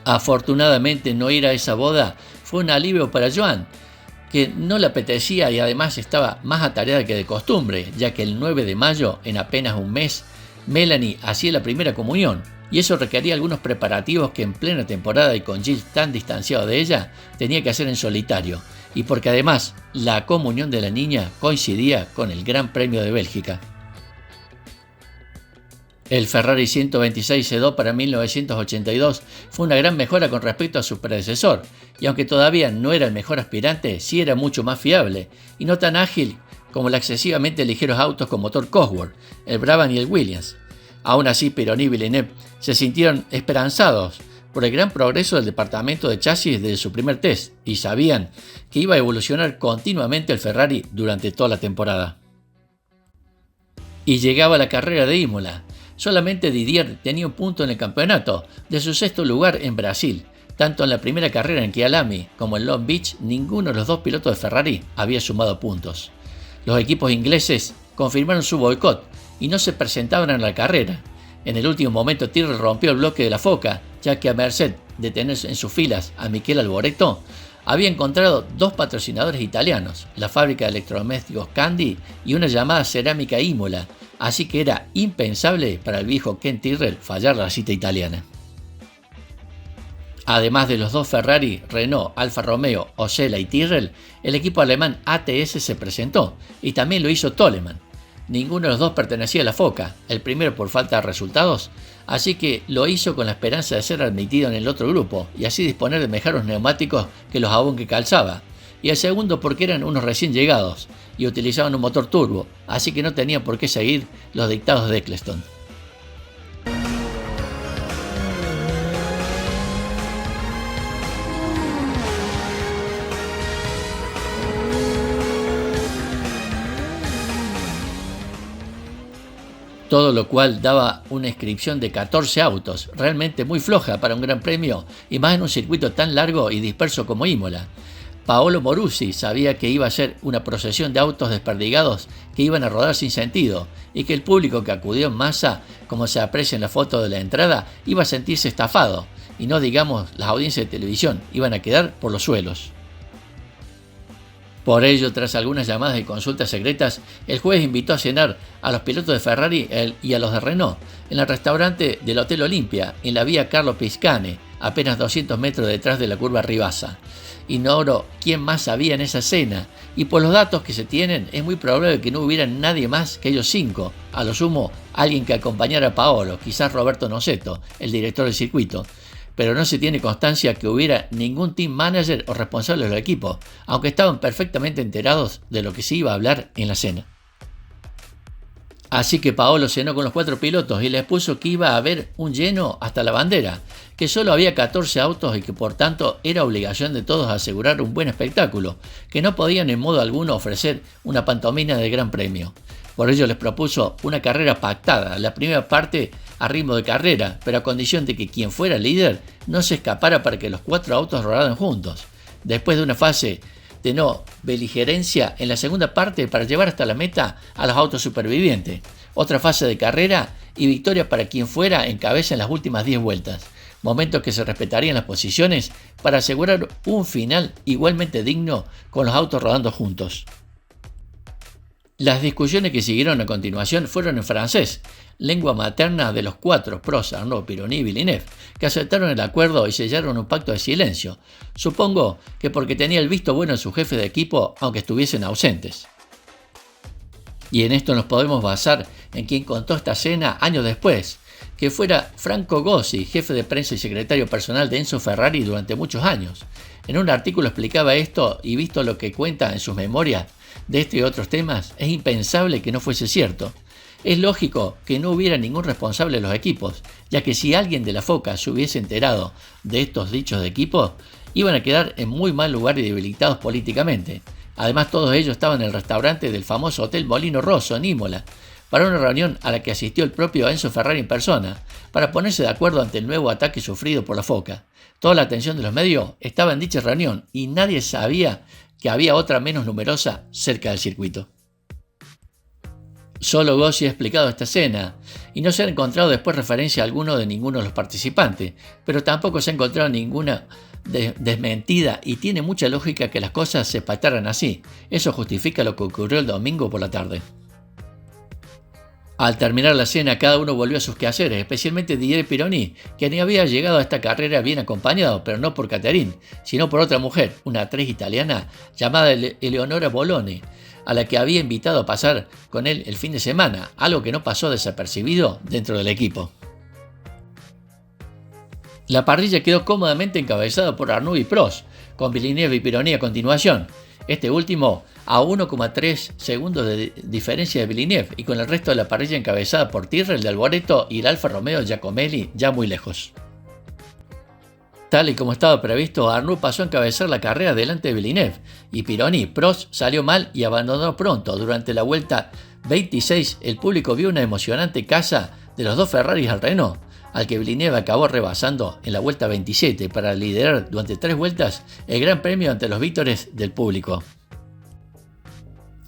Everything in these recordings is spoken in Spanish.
Afortunadamente, no ir a esa boda fue un alivio para Joan, que no le apetecía y además estaba más atareada que de costumbre, ya que el 9 de mayo, en apenas un mes, Melanie hacía la primera comunión, y eso requería algunos preparativos que en plena temporada y con Jill tan distanciado de ella, tenía que hacer en solitario, y porque además la comunión de la niña coincidía con el Gran Premio de Bélgica. El Ferrari 126 Sedó para 1982 fue una gran mejora con respecto a su predecesor, y aunque todavía no era el mejor aspirante, sí era mucho más fiable, y no tan ágil como los excesivamente ligeros autos con motor Cosworth, el Brabham y el Williams. Aún así, Pironi y Villeneuve se sintieron esperanzados por el gran progreso del departamento de chasis desde su primer test, y sabían que iba a evolucionar continuamente el Ferrari durante toda la temporada. Y llegaba la carrera de Imola. Solamente Didier tenía un punto en el campeonato, de su sexto lugar en Brasil. Tanto en la primera carrera en Kyalami como en Long Beach, ninguno de los dos pilotos de Ferrari había sumado puntos. Los equipos ingleses confirmaron su boicot y no se presentaban en la carrera. En el último momento Tyrrell rompió el bloque de la foca, ya que a merced de tener en sus filas a Michele Alboreto, había encontrado dos patrocinadores italianos, la fábrica de electrodomésticos Candy y una llamada Cerámica Imola, así que era impensable para el viejo Ken Tyrrell fallar la cita italiana. Además de los dos Ferrari, Renault, Alfa Romeo, Osella y Tyrrell, el equipo alemán ATS se presentó, y también lo hizo Toleman. Ninguno de los dos pertenecía a la FOCA, el primero por falta de resultados, así que lo hizo con la esperanza de ser admitido en el otro grupo y así disponer de mejores neumáticos que los aún que calzaba, y el segundo porque eran unos recién llegados y utilizaban un motor turbo, así que no tenían por qué seguir los dictados de Eccleston. Todo lo cual daba una inscripción de 14 autos, realmente muy floja para un gran premio y más en un circuito tan largo y disperso como Imola. Paolo Moruzzi sabía que iba a ser una procesión de autos desperdigados que iban a rodar sin sentido y que el público que acudió en masa, como se aprecia en la foto de la entrada, iba a sentirse estafado y no digamos las audiencias de televisión, iban a quedar por los suelos. Por ello, tras algunas llamadas y consultas secretas, el juez invitó a cenar a los pilotos de Ferrari y a los de Renault en el restaurante del Hotel Olimpia, en la vía Carlo Piscane, apenas 200 metros detrás de la curva Rivasa. Ignoro quién más había en esa cena, y por los datos que se tienen, es muy probable que no hubiera nadie más que ellos cinco, a lo sumo alguien que acompañara a Paolo, quizás Roberto Noceto, el director del circuito. Pero no se tiene constancia que hubiera ningún team manager o responsable del equipo, aunque estaban perfectamente enterados de lo que se iba a hablar en la cena. Así que Paolo cenó con los 4 pilotos y les puso que iba a haber un lleno hasta la bandera, que solo había 14 autos y que por tanto era obligación de todos asegurar un buen espectáculo, que no podían en modo alguno ofrecer una pantomima de gran premio. Por ello les propuso una carrera pactada, la primera parte a ritmo de carrera, pero a condición de que quien fuera líder no se escapara para que los 4 autos rodaran juntos. Después de una fase de no beligerencia en la segunda parte para llevar hasta la meta a los autos supervivientes. Otra fase de carrera y victoria para quien fuera en cabeza en las últimas 10 vueltas. Momentos que se respetarían las posiciones para asegurar un final igualmente digno con los autos rodando juntos. Las discusiones que siguieron a continuación fueron en francés, lengua materna de los 4, Prost, Arnaud, Pironi y Villeneuve, que aceptaron el acuerdo y sellaron un pacto de silencio. Supongo que porque tenía el visto bueno en su jefe de equipo, aunque estuviesen ausentes. Y en esto nos podemos basar en quien contó esta cena años después, que fuera Franco Gossi, jefe de prensa y secretario personal de Enzo Ferrari durante muchos años. En un artículo explicaba esto y visto lo que cuenta en sus memorias de este y otros temas, es impensable que no fuese cierto. Es lógico que no hubiera ningún responsable de los equipos, ya que si alguien de la FOCA se hubiese enterado de estos dichos de equipo, iban a quedar en muy mal lugar y debilitados políticamente. Además, todos ellos estaban en el restaurante del famoso Hotel Molino Rosso en Imola, para una reunión a la que asistió el propio Enzo Ferrari en persona, para ponerse de acuerdo ante el nuevo ataque sufrido por la FOCA. Toda la atención de los medios estaba en dicha reunión y nadie sabía que había otra menos numerosa cerca del circuito. Solo Gossi ha explicado esta escena y no se ha encontrado después referencia alguna de ninguno de los participantes, pero tampoco se ha encontrado ninguna desmentida y tiene mucha lógica que las cosas se pactaran así. Eso justifica lo que ocurrió el domingo por la tarde. Al terminar la cena, cada uno volvió a sus quehaceres, especialmente Didier Pironi, quien había llegado a esta carrera bien acompañado, pero no por Catherine, sino por otra mujer, una actriz italiana llamada Eleonora Bolone, a la que había invitado a pasar con él el fin de semana, algo que no pasó desapercibido dentro del equipo. La parrilla quedó cómodamente encabezada por Arnoux y Prost, con Villeneuve y Pironi a continuación. Este último a 1,3 segundos de diferencia de Villeneuve y con el resto de la parrilla encabezada por Tyrrell de Alboreto y el Alfa Romeo Giacomelli ya muy lejos. Tal y como estaba previsto, Arnoux pasó a encabezar la carrera delante de Villeneuve y Pironi. Prost salió mal y abandonó pronto. Durante la vuelta 26 el público vio una emocionante caza de los dos Ferraris al Renault, al que Villeneuve acabó rebasando en la vuelta 27 para liderar durante 3 vueltas el Gran Premio ante los vítores del público.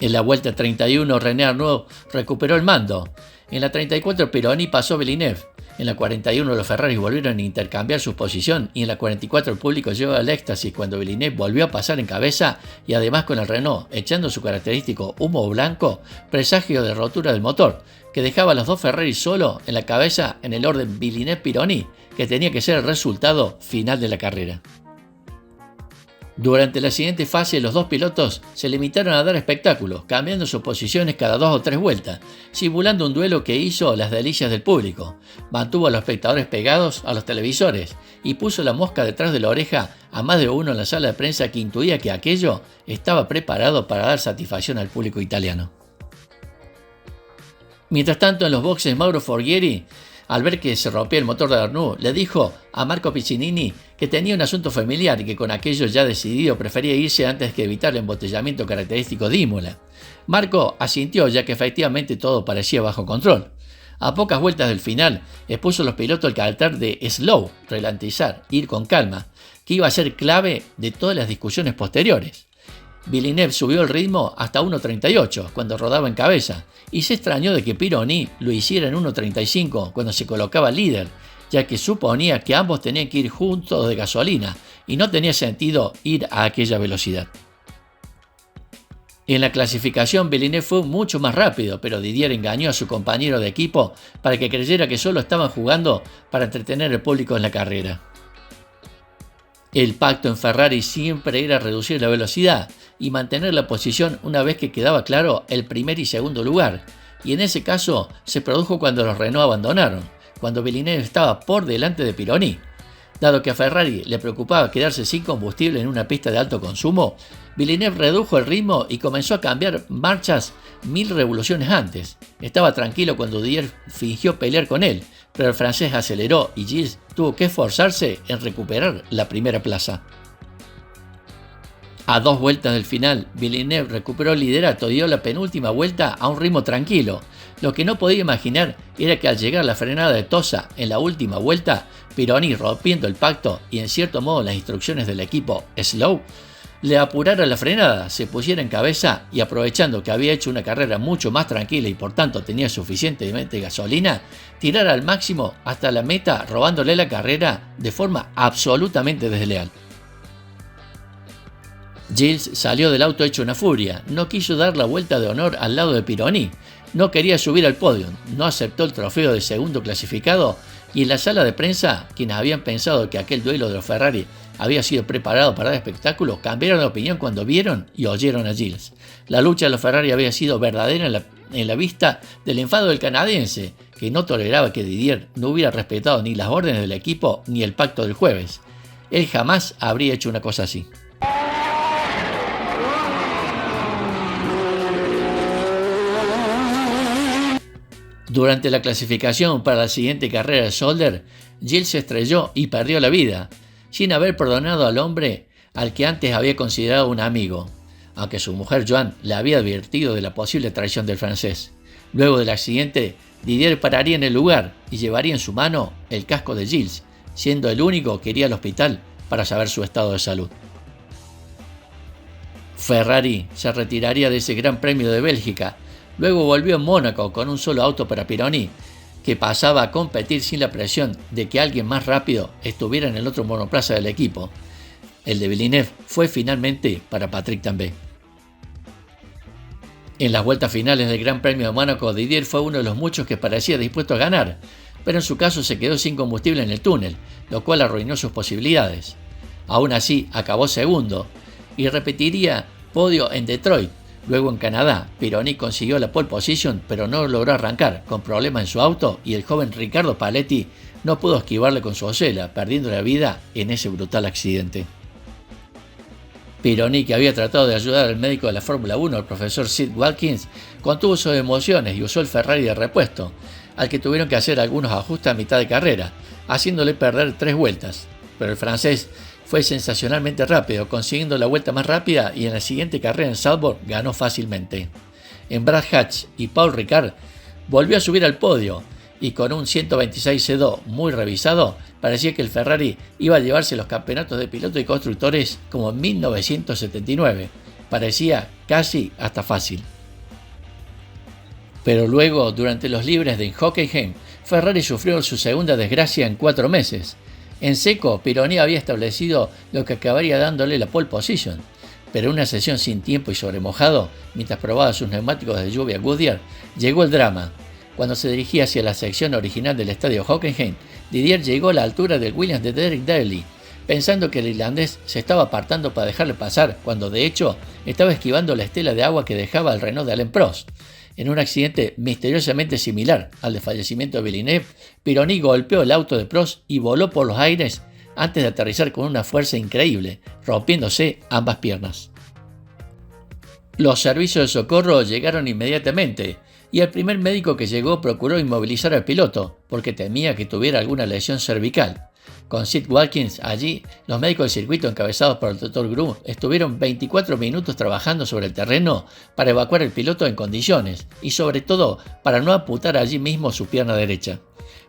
En la vuelta 31 René Arnoux recuperó el mando. En la 34 Pironi pasó a Villeneuve. En la 41 los Ferraris volvieron a intercambiar su posición y en la 44 el público llegó al éxtasis cuando Villeneuve volvió a pasar en cabeza y además con el Renault echando su característico humo blanco, presagio de rotura del motor, que dejaba a los dos Ferraris solo en la cabeza en el orden Villeneuve-Pironi, que tenía que ser el resultado final de la carrera. Durante la siguiente fase los dos pilotos se limitaron a dar espectáculos, cambiando sus posiciones cada 2 o 3 vueltas, simulando un duelo que hizo las delicias del público. Mantuvo a los espectadores pegados a los televisores y puso la mosca detrás de la oreja a más de uno en la sala de prensa que intuía que aquello estaba preparado para dar satisfacción al público italiano. Mientras tanto, en los boxes, Mauro Forghieri, al ver que se rompía el motor de Arnoux, le dijo a Marco Piccinini que tenía un asunto familiar y que con aquello ya decidido prefería irse antes que evitar el embotellamiento característico de Imola. Marco asintió, ya que efectivamente todo parecía bajo control. A pocas vueltas del final, expuso a los pilotos el carácter de slow, ralentizar, ir con calma, que iba a ser clave de todas las discusiones posteriores. Villeneuve subió el ritmo hasta 1.38 cuando rodaba en cabeza y se extrañó de que Pironi lo hiciera en 1.35 cuando se colocaba líder, ya que suponía que ambos tenían que ir juntos de gasolina y no tenía sentido ir a aquella velocidad. En la clasificación Villeneuve fue mucho más rápido, pero Didier engañó a su compañero de equipo para que creyera que solo estaban jugando para entretener al público en la carrera. El pacto en Ferrari siempre era reducir la velocidad y mantener la posición una vez que quedaba claro el primer y segundo lugar, y en ese caso se produjo cuando los Renault abandonaron, cuando Villeneuve estaba por delante de Pironi. Dado que a Ferrari le preocupaba quedarse sin combustible en una pista de alto consumo, Villeneuve redujo el ritmo y comenzó a cambiar marchas 1000 revoluciones antes. Estaba tranquilo cuando Didier fingió pelear con él, pero el francés aceleró y Gilles tuvo que esforzarse en recuperar la primera plaza. A 2 vueltas del final, Villeneuve recuperó el liderato y dio la penúltima vuelta a un ritmo tranquilo. Lo que no podía imaginar era que al llegar la frenada de Tosa en la última vuelta, Pironi, rompiendo el pacto y en cierto modo las instrucciones del equipo Slow, le apurara la frenada, se pusiera en cabeza y aprovechando que había hecho una carrera mucho más tranquila y por tanto tenía suficientemente gasolina, tirara al máximo hasta la meta robándole la carrera de forma absolutamente desleal. Gilles salió del auto hecho una furia, no quiso dar la vuelta de honor al lado de Pironi, no quería subir al podio, no aceptó el trofeo de segundo clasificado y en la sala de prensa, quienes habían pensado que aquel duelo de los Ferrari había sido preparado para dar espectáculo, cambiaron de opinión cuando vieron y oyeron a Gilles. La lucha de los Ferrari había sido verdadera en la vista del enfado del canadiense, que no toleraba que Didier no hubiera respetado ni las órdenes del equipo ni el pacto del jueves. Él jamás habría hecho una cosa así. Durante la clasificación para la siguiente carrera de Zolder, Gilles se estrelló y perdió la vida, sin haber perdonado al hombre al que antes había considerado un amigo, aunque su mujer Joan le había advertido de la posible traición del francés. Luego del accidente, Didier pararía en el lugar y llevaría en su mano el casco de Gilles, siendo el único que iría al hospital para saber su estado de salud. Ferrari se retiraría de ese Gran Premio de Bélgica. Luego volvió en Mónaco con un solo auto para Pironi, que pasaba a competir sin la presión de que alguien más rápido estuviera en el otro monoplaza del equipo. El de Villeneuve fue finalmente para Patrick Tambay. En las vueltas finales del Gran Premio de Mónaco, Didier fue uno de los muchos que parecía dispuesto a ganar, pero en su caso se quedó sin combustible en el túnel, lo cual arruinó sus posibilidades. Aún así, acabó segundo y repetiría podio en Detroit. Luego en Canadá, Pironi consiguió la pole position, pero no logró arrancar, con problemas en su auto, y el joven Riccardo Paletti no pudo esquivarle con su ocela, perdiendo la vida en ese brutal accidente. Pironi, que había tratado de ayudar al médico de la Fórmula 1, el profesor Sid Watkins, contuvo sus emociones y usó el Ferrari de repuesto, al que tuvieron que hacer algunos ajustes a mitad de carrera, haciéndole perder 3 vueltas. Pero el francés fue sensacionalmente rápido, consiguiendo la vuelta más rápida, y en la siguiente carrera en Zandvoort ganó fácilmente. En Brad Hatch y Paul Ricard volvió a subir al podio, y con un 126 C2 muy revisado, parecía que el Ferrari iba a llevarse los campeonatos de pilotos y constructores como en 1979. Parecía casi hasta fácil. Pero luego, durante los libres de Hockenheim, Ferrari sufrió su segunda desgracia en 4 meses. En seco, Pironi había establecido lo que acabaría dándole la pole position, pero en una sesión sin tiempo y sobremojado, mientras probaba sus neumáticos de lluvia Goodyear, llegó el drama. Cuando se dirigía hacia la sección original del estadio Hockenheim, Didier llegó a la altura del Williams de Derek Daly, pensando que el irlandés se estaba apartando para dejarle pasar, cuando de hecho estaba esquivando la estela de agua que dejaba el Renault de Alain Prost. En un accidente misteriosamente similar al del fallecimiento de Villeneuve, Pironi golpeó el auto de Prost y voló por los aires antes de aterrizar con una fuerza increíble, rompiéndose ambas piernas. Los servicios de socorro llegaron inmediatamente, y el primer médico que llegó procuró inmovilizar al piloto, porque temía que tuviera alguna lesión cervical. Con Sid Watkins allí, los médicos del circuito encabezados por el Dr. Gru estuvieron 24 minutos trabajando sobre el terreno para evacuar al piloto en condiciones, y sobre todo para no amputar allí mismo su pierna derecha.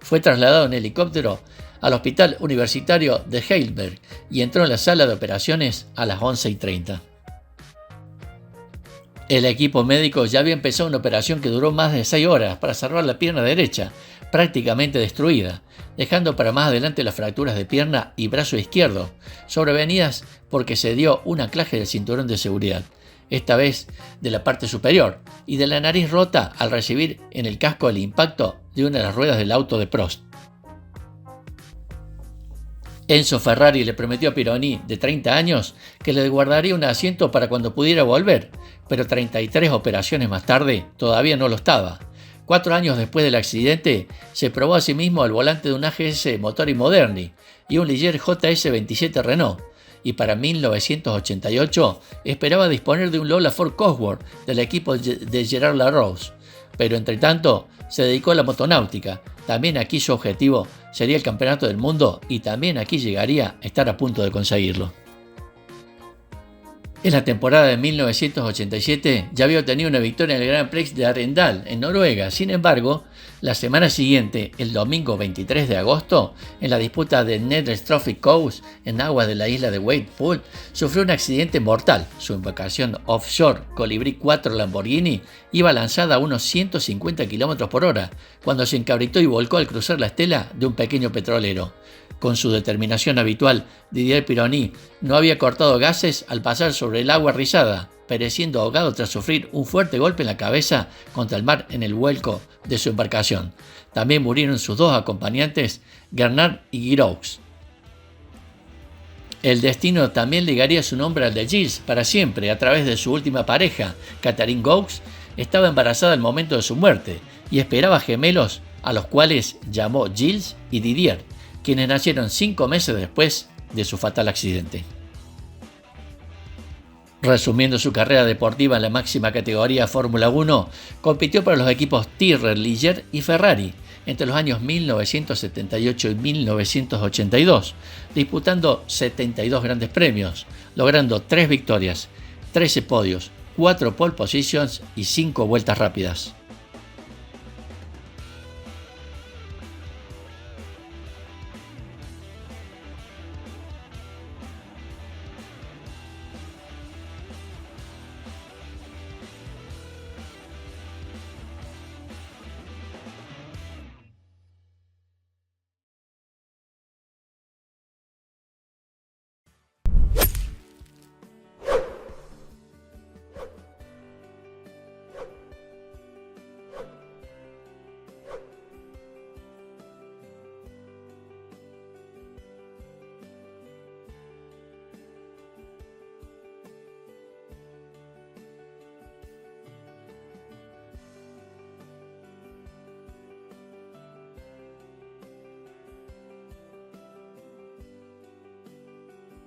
Fue trasladado en helicóptero al Hospital Universitario de Heidelberg y entró en la sala de operaciones a las 11:30. El equipo médico ya había empezado una operación que duró más de 6 horas para salvar la pierna derecha, prácticamente destruida, dejando para más adelante las fracturas de pierna y brazo izquierdo, sobrevenidas porque se dio un anclaje del cinturón de seguridad, esta vez de la parte superior, y de la nariz rota al recibir en el casco el impacto de una de las ruedas del auto de Prost. Enzo Ferrari le prometió a Pironi, de 30 años, que le guardaría un asiento para cuando pudiera volver, pero 33 operaciones más tarde todavía no lo estaba. 4 años después del accidente, se probó a sí mismo al volante de un AGS Motori Moderni y un Ligier JS27 Renault, y para 1988 esperaba disponer de un Lola Ford Cosworth del equipo de Gerard Larose, pero entre tanto se dedicó a la motonáutica. También aquí su objetivo sería el campeonato del mundo, y también aquí llegaría a estar a punto de conseguirlo. En la temporada de 1987 ya había obtenido una victoria en el Grand Prix de Arendal, en Noruega. Sin embargo, la semana siguiente, el domingo 23 de agosto, en la disputa de Netherlands Trophy Coast, en aguas de la isla de Wakepool, sufrió un accidente mortal. Su embarcación offshore Colibri 4 Lamborghini iba lanzada a unos 150 km por hora, cuando se encabritó y volcó al cruzar la estela de un pequeño petrolero. Con su determinación habitual, Didier Pironi no había cortado gases al pasar sobre el agua rizada, pereciendo ahogado tras sufrir un fuerte golpe en la cabeza contra el mar en el vuelco de su embarcación. También murieron sus 2 acompañantes, Gernard y Giroux. El destino también ligaría su nombre al de Gilles para siempre a través de su última pareja. Catherine Gaux estaba embarazada al momento de su muerte y esperaba gemelos, a los cuales llamó Gilles y Didier, quienes nacieron 5 meses después de su fatal accidente. Resumiendo su carrera deportiva en la máxima categoría Fórmula 1, compitió para los equipos Tyrrell, Ligier y Ferrari entre los años 1978 y 1982, disputando 72 grandes premios, logrando 3 victorias, 13 podios, 4 pole positions y 5 vueltas rápidas.